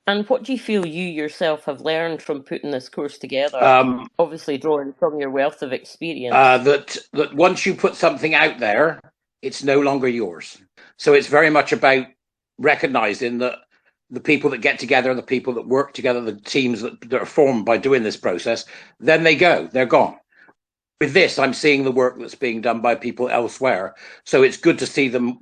And what do you feel you yourself have learned from putting this course together? Um, Obviously, drawing from your wealth of experience. that once you put something out there, it's no longer yours. So it's very much about recognizing that the people that get together, the people that work together, the teams that are formed by doing this process, then they're gone. With this, I'm seeing the work that's being done by people elsewhere. So it's good to see them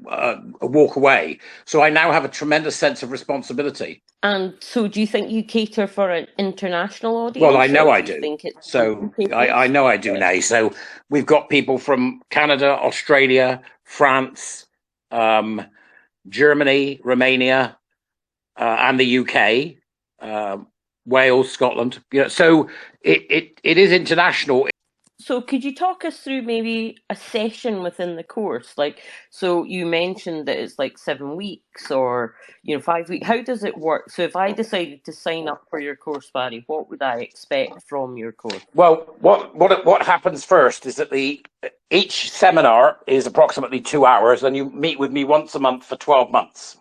walk away. So I now have a tremendous sense of responsibility. And so, do you think you cater for an international Well, I audience, or know do I you do. think it's So UK I based? know I do Yeah. now. So we've got people from Canada, Australia, France, um, Germany, Romania, and the UK, uh, Wales, Scotland. So it is international. So, could you talk us through maybe a session within the course? Like, so you mentioned that it's like 7 weeks or 5 weeks. How does it work? So, if I decided to sign up for your course, Barry, what would I expect from your course? Well, what happens first is that the each seminar is approximately 2 hours, and you meet with me once a month for 12 months.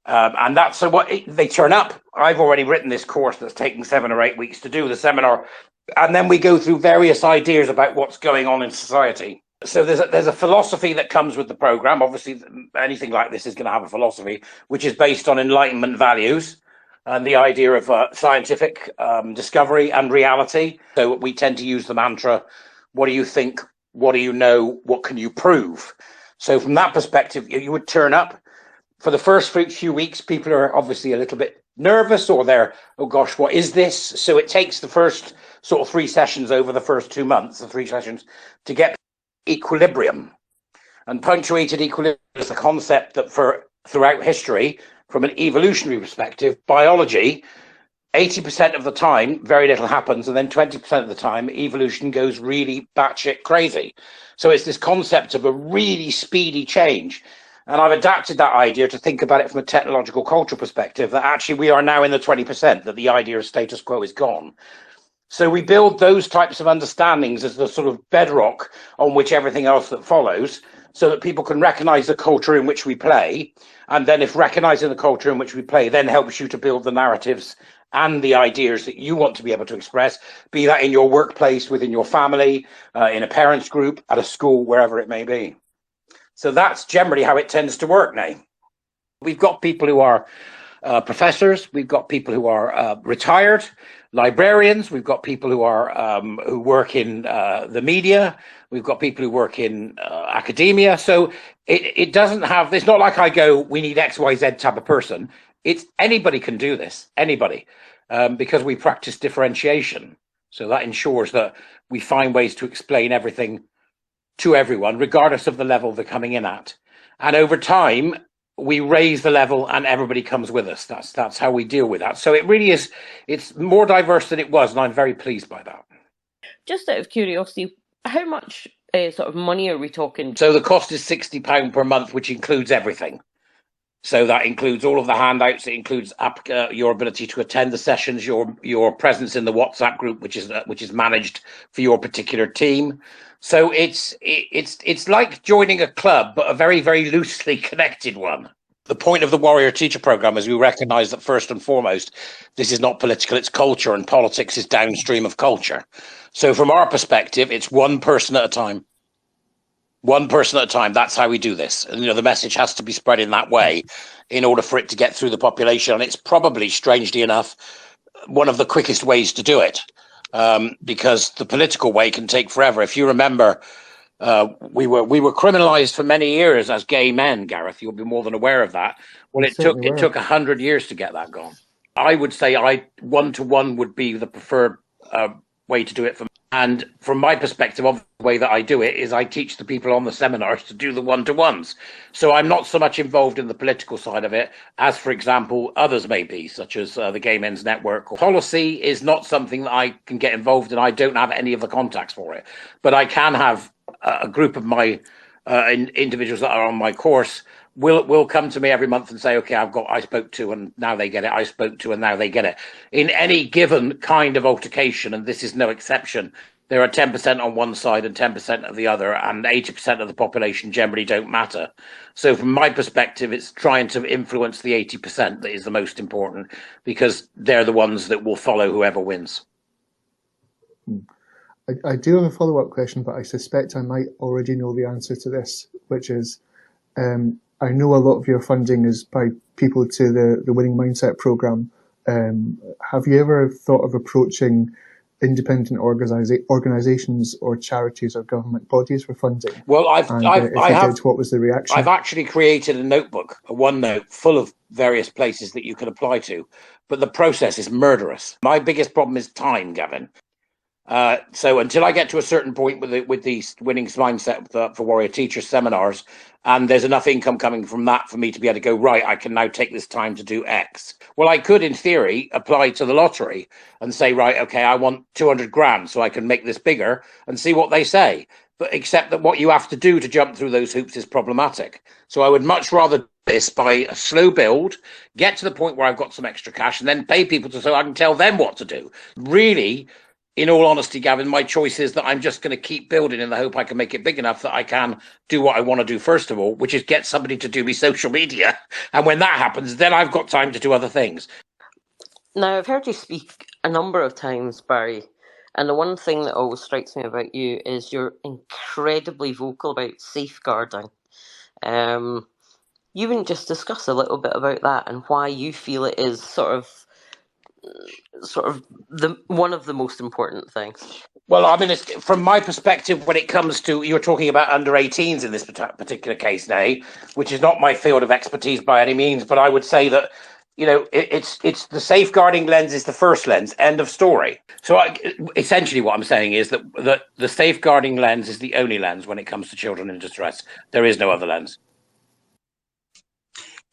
And that's so what they turn up. I've already written this course that's taking 7 or 8 weeks to do the seminar, and then we go through various ideas about what's going on in society. So there's a philosophy that comes with the program. Obviously, anything like this is going to have a philosophy, which is based on Enlightenment values and the idea of scientific discovery and reality. So we tend to use the mantra, "What do you think? What do you know? What can you prove?" So from that perspective, you would turn up for the first few weeks. People are obviously a little bit nervous, or they're, oh gosh, what is this? So it takes the first sort of 3 sessions over the first 2 months, the 3 sessions, to get equilibrium. And punctuated equilibrium is the concept that for throughout history, from an evolutionary perspective, biology, 80% of the time, very little happens, and then 20% of the time, evolution goes really batshit crazy. So it's this concept of a really speedy change. And I've adapted that idea to think about it from a technological cultural perspective, that actually we are now in the 20%, that the idea of status quo is gone. So we build those types of understandings as the sort of bedrock on which everything else that follows, so that people can recognize the culture in which we play. And then if recognizing the culture in which we play then helps you to build the narratives and the ideas that you want to be able to express, be that in your workplace, within your family, in a parents group, at a school, wherever it may be. So that's generally how it tends to work now. We've got people who are professors, we've got people who are retired librarians, we've got people who are who work in the media, we've got people who work in academia. So it doesn't have. It's not like I go, we need XYZ type of person. It's anybody can do this, anybody, because we practice differentiation. So that ensures that we find ways to explain everything to everyone, regardless of the level they're coming in at. And over time, we raise the level and everybody comes with us. That's how we deal with that. So it really is, it's more diverse than it was, and I'm very pleased by that. Just out of curiosity, how much sort of money are we talking? So the cost is £60 per month, which includes everything. So that includes all of the handouts. It includes your ability to attend the sessions, your presence in the WhatsApp group, which is managed for your particular team. So it's like joining a club, but a very, very loosely connected one. The point of the Warrior Teacher Program is we recognize that first and foremost, this is not political, it's culture, and politics is downstream of culture. So from our perspective, it's one person at a time. One person at a time. That's how we do this. And the message has to be spread in that way in order for it to get through the population. And it's probably, strangely enough, one of the quickest ways to do it, because the political way can take forever. If you remember, we were criminalized for many years as gay men, Gareth. You'll be more than aware of that. Well, We certainly it were. took 100 years to get that gone. I would say one-to-one would be the preferred way to do it for me. And from my perspective, of the way that I do it is I teach the people on the seminars to do the one-to-ones. So I'm not so much involved in the political side of it as, for example, others may be, such as the Gay Men's Network. Policy is not something that I can get involved in. I don't have any of the contacts for it, but I can have a group of my individuals that are on my course will come to me every month and say, okay, I spoke to, and now they get it. I spoke to, and now they get it. In any given kind of altercation, and this is no exception, There are 10% on one side and 10% of the other, and 80% of the population generally don't matter. So from my perspective, it's trying to influence the 80% that is the most important, because they're the ones that will follow whoever wins. I do have a follow-up question, but I suspect I might already know the answer to this, which is, I know a lot of your funding is by people to the Winning Mindset program. Have you ever thought of approaching independent organizations or charities or government bodies for funding? Well, if you did, what was the reaction? I've actually created a notebook, a OneNote, full of various places that you can apply to, but the process is murderous. My biggest problem is time, Gavin. So until I get to a certain point with these Winning Mindset for Warrior Teacher seminars, and there's enough income coming from that for me to be able to go, right, I can now take this time to do X. Well, I could, in theory, apply to the lottery and say, right, okay, I want 200 grand so I can make this bigger, and see what they say. But except that what you have to do to jump through those hoops is problematic. So I would much rather do this by a slow build, get to the point where I've got some extra cash, and then pay people so I can tell them what to do. Really, in all honesty, Gavin, my choice is that I'm just going to keep building in the hope I can make it big enough that I can do what I want to do first of all, which is get somebody to do me social media. And when that happens, then I've got time to do other things. Now, I've heard you speak a number of times, Barry, and the one thing that always strikes me about you is you're incredibly vocal about safeguarding. You wouldn't just discuss a little bit about that and why you feel it is sort of the one of the most important things? Well, I mean, from my perspective, when it comes to, you're talking about under 18s in this particular case now, which is not my field of expertise by any means, but I would say that, you know, it's the safeguarding lens is the first lens, end of story. So essentially what I'm saying is that the safeguarding lens is the only lens when it comes to children in distress. There is no other lens.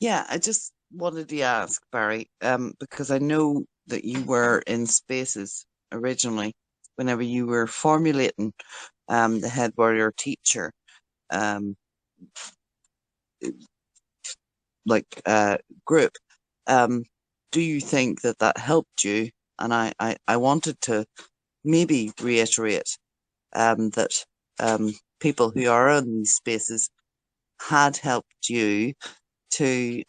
Yeah, I just wanted to ask, Barry, because I know that you were in Spaces originally, whenever you were formulating the Head Warrior Teacher group. Do you think that helped you? And I wanted to maybe reiterate that people who are in these spaces had helped you to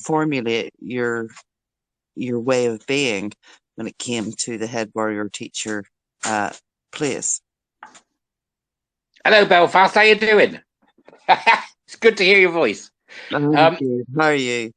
formulate your way of being when it came to the Head Warrior Teacher place. Hello, Belfast. How you doing? It's good to hear your voice. How are you?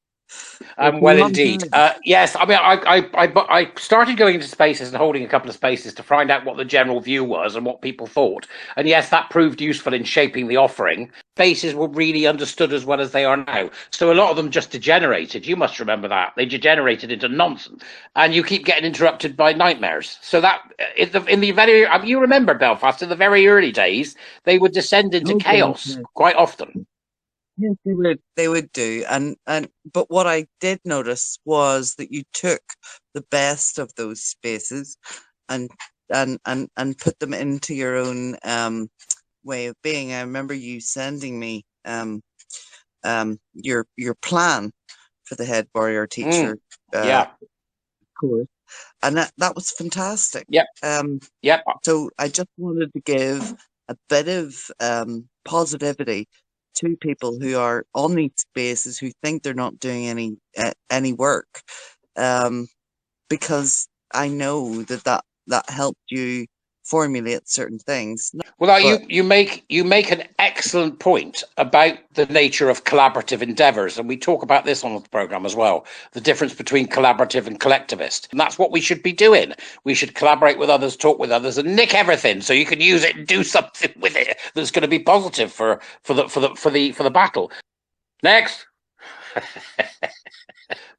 Well, indeed. Yes, I mean, I started going into spaces and holding a couple of spaces to find out what the general view was and what people thought. And yes, that proved useful in shaping the offering. Spaces were really understood as well as they are now. So a lot of them just degenerated. You must remember that. They degenerated into nonsense. And you keep getting interrupted by nightmares. So that, in the very, you remember Belfast, in the very early days, they would descend into chaos quite often. Yes, they would do. But what I did notice was that you took the best of those spaces and put them into your own way of being. I remember you sending me your plan for the Head Warrior Teacher course, and that was fantastic. So I just wanted to give a bit of positivity to people who are on these spaces who think they're not doing any work, because I know that helped you formulate certain things. Well, you make an excellent point about the nature of collaborative endeavors, and we talk about this on the program as well, the difference between collaborative and collectivist. And that's what we should be doing. We should collaborate with others, talk with others, and nick everything so you can use it and do something with it that's going to be positive for the battle. Next.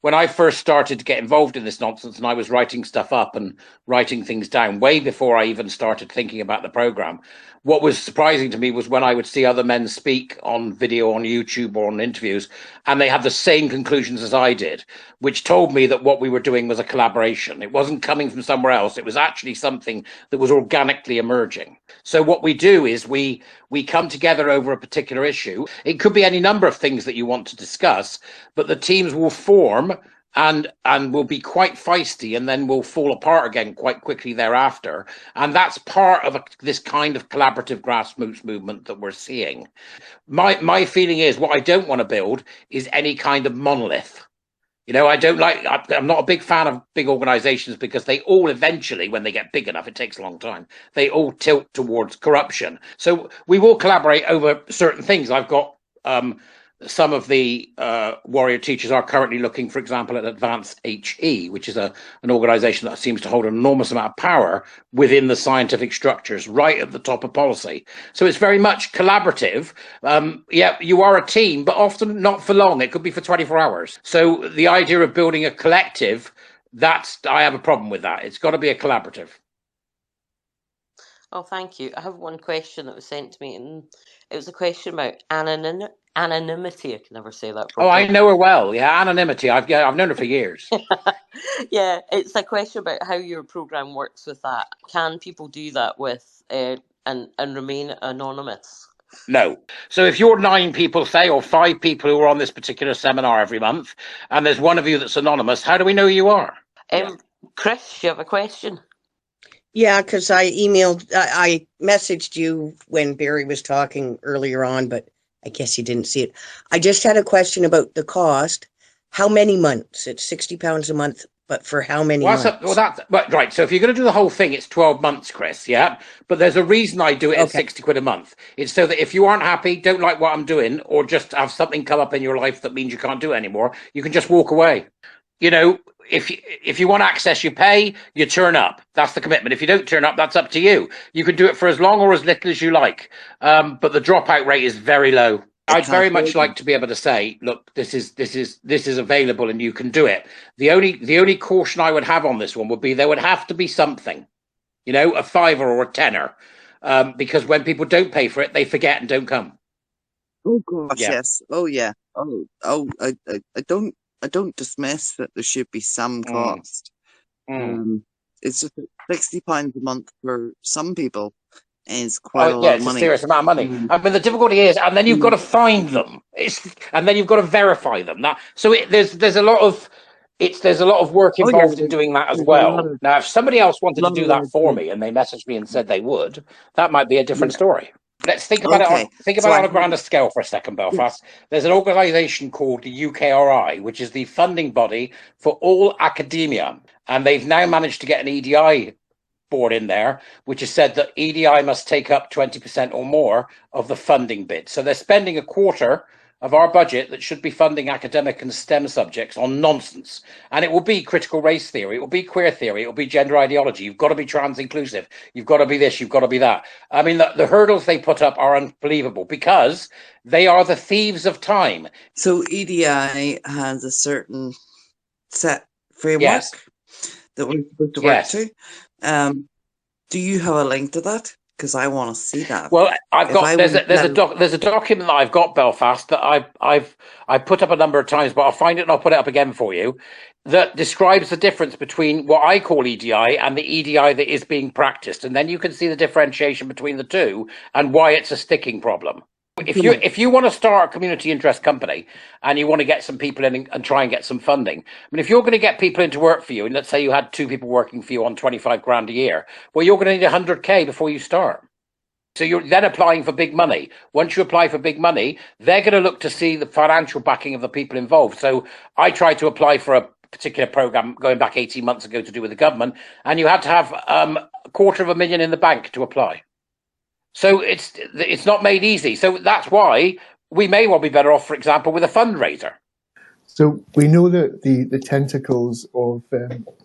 When I first started to get involved in this nonsense and I was writing stuff up and writing things down way before I even started thinking about the program, what was surprising to me was when I would see other men speak on video on YouTube or on interviews, and they had the same conclusions as I did, which told me that what we were doing was a collaboration. It wasn't coming from somewhere else. It was actually something that was organically emerging. So what we do is we come together over a particular issue. It could be any number of things that you want to discuss, but the teams will form and will be quite feisty, and then will fall apart again quite quickly thereafter. And that's part of this kind of collaborative grassroots movement that we're seeing. My feeling is, what I don't want to build is any kind of monolith. I don't like, I'm not a big fan of big organizations, because they all eventually, when they get big enough, it takes a long time, they all tilt towards corruption. So we will collaborate over certain things. I've got some of the warrior teachers are currently looking, for example, at Advanced HE, which is an organization that seems to hold an enormous amount of power within the scientific structures, right at the top of policy. So it's very much collaborative. Yeah, you are a team, but often not for long. It could be for 24 hours. So the idea of building a collective, I have a problem with that. It's got to be a collaborative. Oh, thank you. I have one question that was sent to me, and it was a question about anonymity. I can never say that properly. Oh, I know her well. Yeah, anonymity. I've known her for years. Yeah, it's a question about how your program works with that. Can people do that with and remain anonymous? No. So if you're 9 people, say, or 5 people who are on this particular seminar every month, and there's one of you that's anonymous, how do we know who you are? Chris, you have a question? Yeah, because I messaged you when Barry was talking earlier on, but I guess you didn't see it. I just had a question about the cost. How many months? It's £60 a month, but for how many months? Right. So if you're going to do the whole thing, it's 12 months, Chris. Yeah. But there's a reason I do it at 60 quid a month. It's so that if you aren't happy, don't like what I'm doing, or just have something come up in your life that means you can't do it anymore, you can just walk away. If you want access, you pay, you turn up. That's the commitment. If you don't turn up, that's up to you. You can do it for as long or as little as you like. But the dropout rate is very low. I'd very much like to be able to say, look, this is available and you can do it. The only caution I would have on this one would be there would have to be something, a £5 or a £10, because when people don't pay for it, they forget and don't come. Oh gosh, yes. Oh yeah. I don't dismiss that there should be some cost. It's just that £60 a month for some people is quite a lot of money. It's a serious amount of money. I mean, the difficulty is, and then you've got to find them. And then you've got to verify them. There's a lot of work involved in doing that as well. Now, if somebody else wanted to do that for me and they messaged me and said they would, that might be a different story. Let's think about it on a grander scale for a second, Belfast. There's an organisation called the UKRI, which is the funding body for all academia. And they've now managed to get an EDI board in there, which has said that EDI must take up 20% or more of the funding bid. So they're spending a quarter of our budget that should be funding academic and STEM subjects on nonsense. And it will be critical race theory, it will be queer theory, it will be gender ideology. You've got to be trans inclusive, you've got to be this, you've got to be that. I mean, the hurdles they put up are unbelievable, because they are the thieves of time. So EDI has a certain set framework that we're supposed to work to. Do you have a link to that? Because I want to see that. Well, there's a document that I've got, Belfast, that I've put up a number of times, but I'll find it and I'll put it up again for you, that describes the difference between what I call EDI and the EDI that is being practiced, and then you can see the differentiation between the two and why it's a sticking problem. If you want to start a community interest company and you want to get some people in and try and get some funding, I mean, if you're going to get people into work for you, and let's say you had 2 people working for you on 25 grand a year, well, you're going to need 100k before you start. So you're then applying for big money. Once you apply for big money, they're going to look to see the financial backing of the people involved. So I tried to apply for a particular program going back 18 months ago to do with the government, and you had to have $250,000 in the bank to apply. So it's not made easy. So that's why we may well be better off, for example, with a fundraiser. So we know that the tentacles of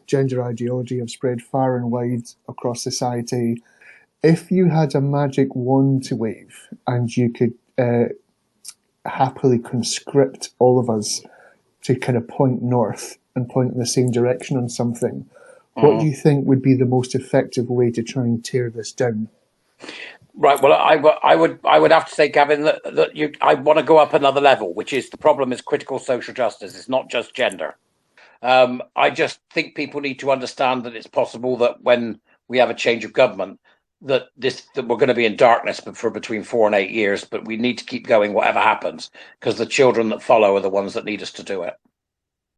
gender ideology have spread far and wide across society. If you had a magic wand to wave and you could happily conscript all of us to kind of point north and point in the same direction on something, what do you think would be the most effective way to try and tear this down? Right. Well, I would have to say, Gavin, that I want to go up another level, which is the problem is critical social justice. It's not just gender. I just think people need to understand that it's possible that when we have a change of government, that we're going to be in darkness for between 4 and 8 years, but we need to keep going whatever happens, because the children that follow are the ones that need us to do it.